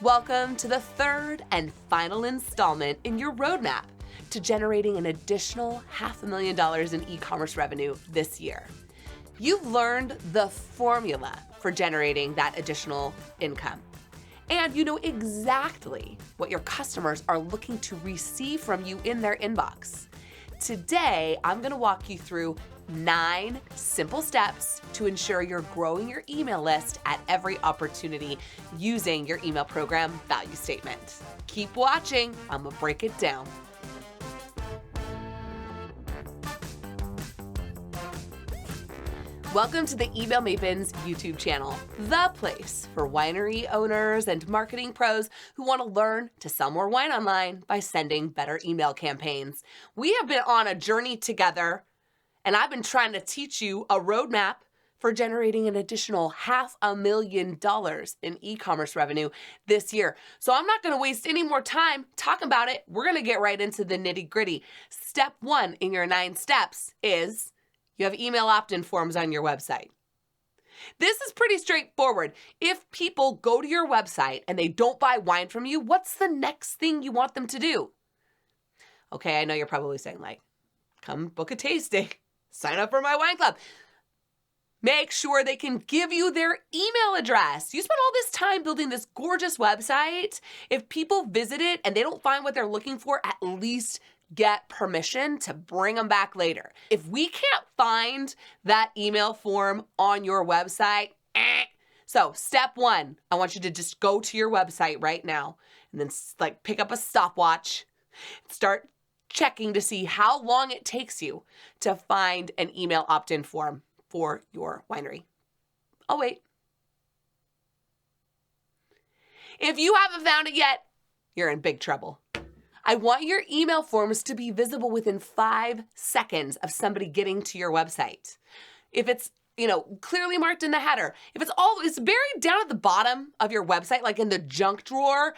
Welcome to the third and final installment in your roadmap to generating an additional $500,000 in e-commerce revenue this year. You've learned the formula for generating that additional income, and you know exactly what your customers are looking to receive from you in their inbox. Today, I'm going to walk you through 9 simple steps to ensure you're growing your email list at every opportunity using your email program value statement. Keep watching, I'm gonna break it down. Welcome to the Email Mapens YouTube channel, the place for winery owners and marketing pros who want to learn to sell more wine online by sending better email campaigns. We have been on a journey together, and I've been trying to teach you a roadmap for generating an additional $500,000 in e-commerce revenue this year. So I'm not going to waste any more time talking about it. We're going to get right into the nitty-gritty. Step 1 in your 9 steps is you have email opt-in forms on your website. This is pretty straightforward. If people go to your website and they don't buy wine from you, what's the next thing you want them to do? Okay, I know you're probably saying like, come book a tasting. Sign up for my wine club. Make sure they can give you their email address. You spent all this time building this gorgeous website. If people visit it and they don't find what they're looking for, at least get permission to bring them back later. If we can't find that email form on your website, So step 1, I want you to just go to your website right now and then like pick up a stopwatch, start checking to see how long it takes you to find an email opt-in form for your winery. I'll wait. If you haven't found it yet, you're in big trouble. I want your email forms to be visible within 5 seconds of somebody getting to your website. If it's clearly marked in the header, if it's buried down at the bottom of your website, like in the junk drawer,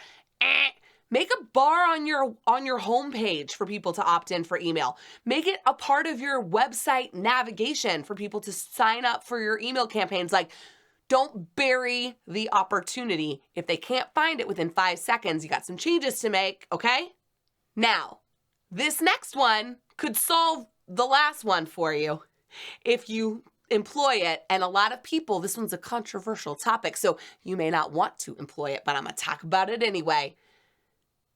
make a bar on your homepage for people to opt in for email. Make it a part of your website navigation for people to sign up for your email campaigns. Like, don't bury the opportunity. If they can't find it within 5 seconds, you got some changes to make, okay? Now, this next one could solve the last one for you if you employ it. And a lot of people, this one's a controversial topic, so you may not want to employ it, but I'm going to talk about it anyway.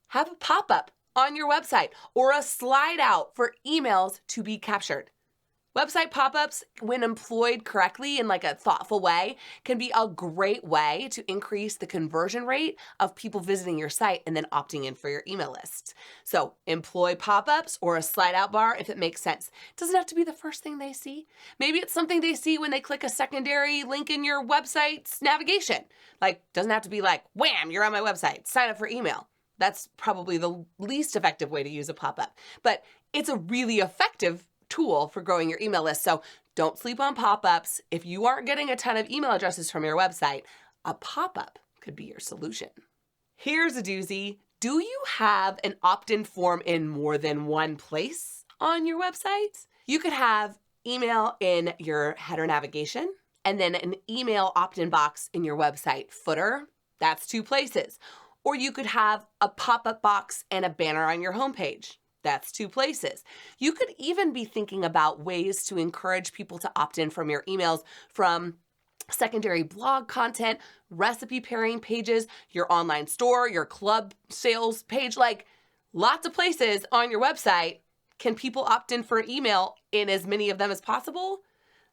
Have a pop-up on your website or a slide out for emails to be captured. Website pop-ups, when employed correctly in like a thoughtful way, can be a great way to increase the conversion rate of people visiting your site and then opting in for your email list. So employ pop-ups or a slide out bar if it makes sense. It doesn't have to be the first thing they see. Maybe it's something they see when they click a secondary link in your website's navigation. Like, doesn't have to be like, wham, you're on my website, sign up for email. That's probably the least effective way to use a pop-up, but it's a really effective tool for growing your email list. So don't sleep on pop-ups. If you aren't getting a ton of email addresses from your website, a pop-up could be your solution. Here's a doozy. Do you have an opt-in form in more than one place on your website? You could have email in your header navigation and then an email opt-in box in your website footer. That's 2 places. Or you could have a pop-up box and a banner on your homepage. That's 2 places. You could even be thinking about ways to encourage people to opt in from your emails from secondary blog content, recipe pairing pages, your online store, your club sales page, like lots of places on your website. Can people opt in for an email in as many of them as possible?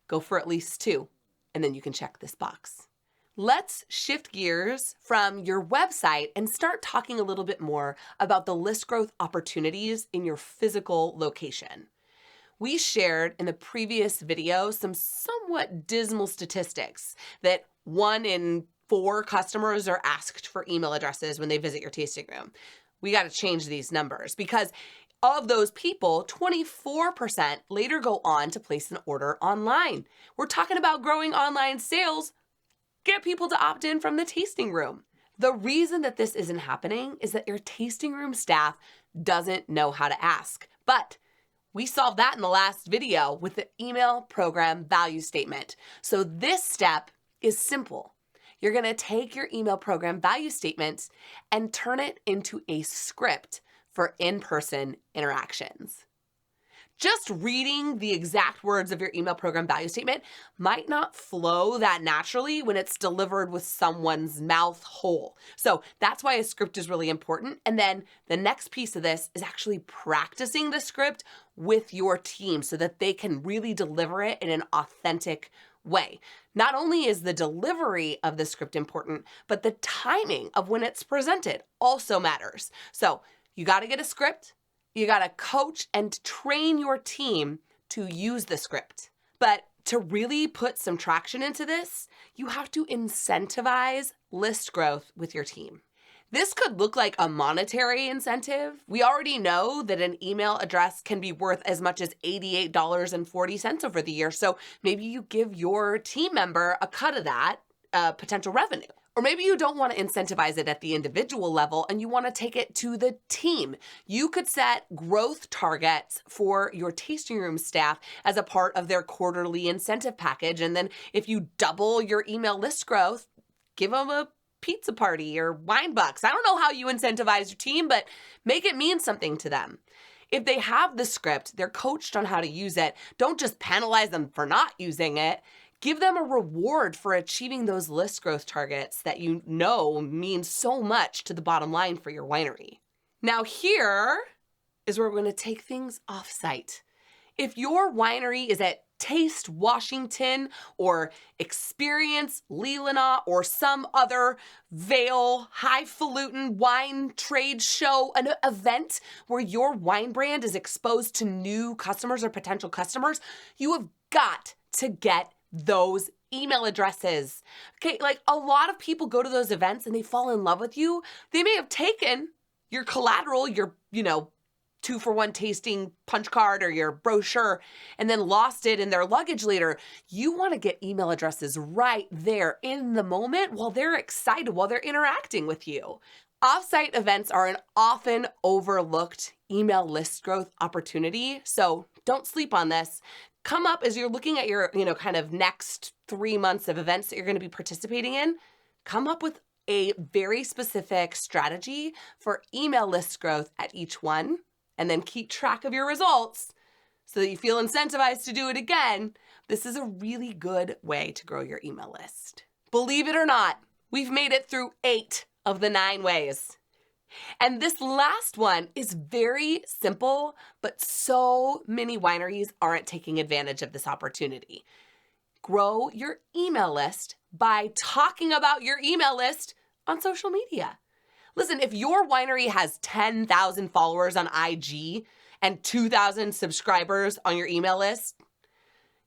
Go for at least 2, and then you can check this box. Let's shift gears from your website and start talking a little bit more about the list growth opportunities in your physical location. We shared in the previous video some somewhat dismal statistics that 1 in 4 customers are asked for email addresses when they visit your tasting room. We got to change these numbers because of those people, 24% later go on to place an order online. We're talking about growing online sales. Get people to opt in from the tasting room. The reason that this isn't happening is that your tasting room staff doesn't know how to ask. But we solved that in the last video with the email program value statement. So this step is simple. You're going to take your email program value statement and turn it into a script for in-person interactions. Just reading the exact words of your email program value statement might not flow that naturally when it's delivered with someone's mouth whole. So that's why a script is really important. And then the next piece of this is actually practicing the script with your team so that they can really deliver it in an authentic way. Not only is the delivery of the script important, but the timing of when it's presented also matters. So you got to get a script. You got to coach and train your team to use the script. But to really put some traction into this, you have to incentivize list growth with your team. This could look like a monetary incentive. We already know that an email address can be worth as much as $88.40 over the year. So maybe you give your team member a cut of that potential revenue. Or maybe you don't want to incentivize it at the individual level and you want to take it to the team. You could set growth targets for your tasting room staff as a part of their quarterly incentive package. And then if you double your email list growth, give them a pizza party or wine bucks. I don't know how you incentivize your team, but make it mean something to them. If they have the script, they're coached on how to use it. Don't just penalize them for not using it. Give them a reward for achieving those list growth targets that you know mean so much to the bottom line for your winery. Now here is where we're going to take things off-site. If your winery is at Taste Washington or Experience Leelanau or some other Vail highfalutin wine trade show, an event where your wine brand is exposed to new customers or potential customers, you have got to get those email addresses. Okay, like a lot of people go to those events and they fall in love with you. They may have taken your collateral, your, 2-for-1 tasting punch card or your brochure and then lost it in their luggage later. You want to get email addresses right there in the moment while they're excited, while they're interacting with you. Offsite events are an often overlooked email list growth opportunity, so don't sleep on this. Come up as you're looking at your, kind of next 3 months of events that you're going to be participating in, come up with a very specific strategy for email list growth at each one, and then keep track of your results so that you feel incentivized to do it again. This is a really good way to grow your email list. Believe it or not, we've made it through 8 of the 9 ways. And this last one is very simple, but so many wineries aren't taking advantage of this opportunity. Grow your email list by talking about your email list on social media. Listen, if your winery has 10,000 followers on IG and 2,000 subscribers on your email list,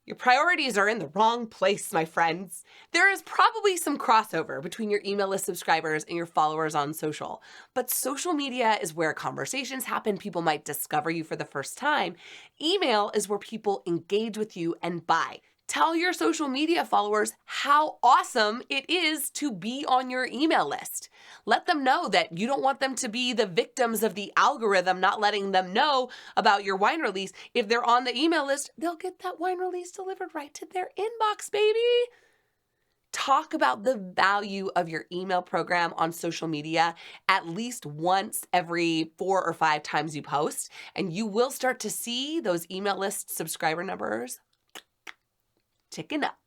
your priorities are in the wrong place, my friends. There is probably some crossover between your email list subscribers and your followers on social, but social media is where conversations happen. People might discover you for the first time. Email is where people engage with you and buy. Tell your social media followers how awesome it is to be on your email list. Let them know that you don't want them to be the victims of the algorithm not letting them know about your wine release. If they're on the email list, they'll get that wine release delivered right to their inbox, baby. Talk about the value of your email program on social media at least once every 4 or 5 times you post, and you will start to see those email list subscriber numbers ticking up.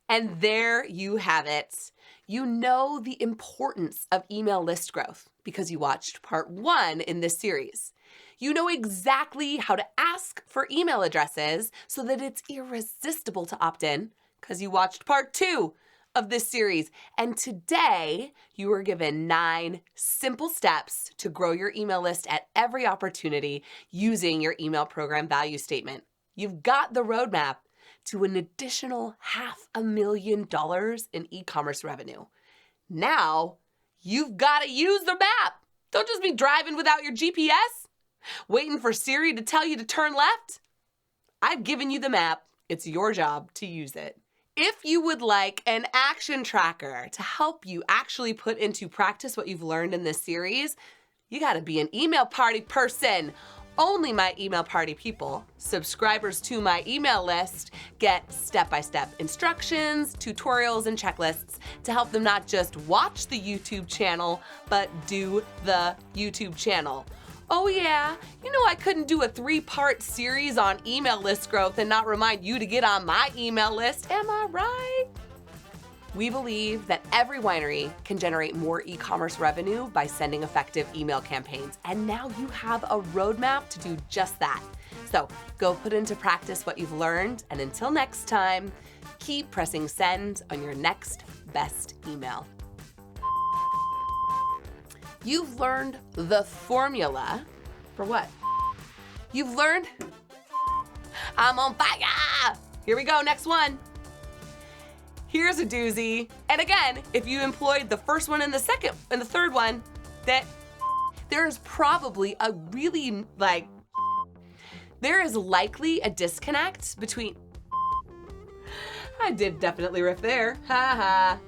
And there you have it. You know the importance of email list growth because you watched part 1 in this series. You know exactly how to ask for email addresses so that it's irresistible to opt in because you watched part 2 of this series. And today you were given 9 simple steps to grow your email list at every opportunity using your email program value statement. You've got the roadmap to an additional $500,000 in e-commerce revenue. Now, you've got to use the map. Don't just be driving without your GPS, waiting for Siri to tell you to turn left. I've given you the map. It's your job to use it. If you would like an action tracker to help you actually put into practice what you've learned in this series, you got to be an email party person. Only my email party people, subscribers to my email list, get step-by-step instructions, tutorials, and checklists to help them not just watch the YouTube channel, but do the YouTube channel. Oh yeah, you know I couldn't do a 3-part series on email list growth and not remind you to get on my email list, am I right? We believe that every winery can generate more e-commerce revenue by sending effective email campaigns. And now you have a roadmap to do just that. So go put into practice what you've learned. And until next time, keep pressing send on your next best email. You've learned the formula for what? You've learned, I'm on fire. Here we go, next one. Here's a doozy. And again, if you employed the first one and the second and the third one, that there is probably a really there is likely a disconnect between, I did definitely riff there, ha ha.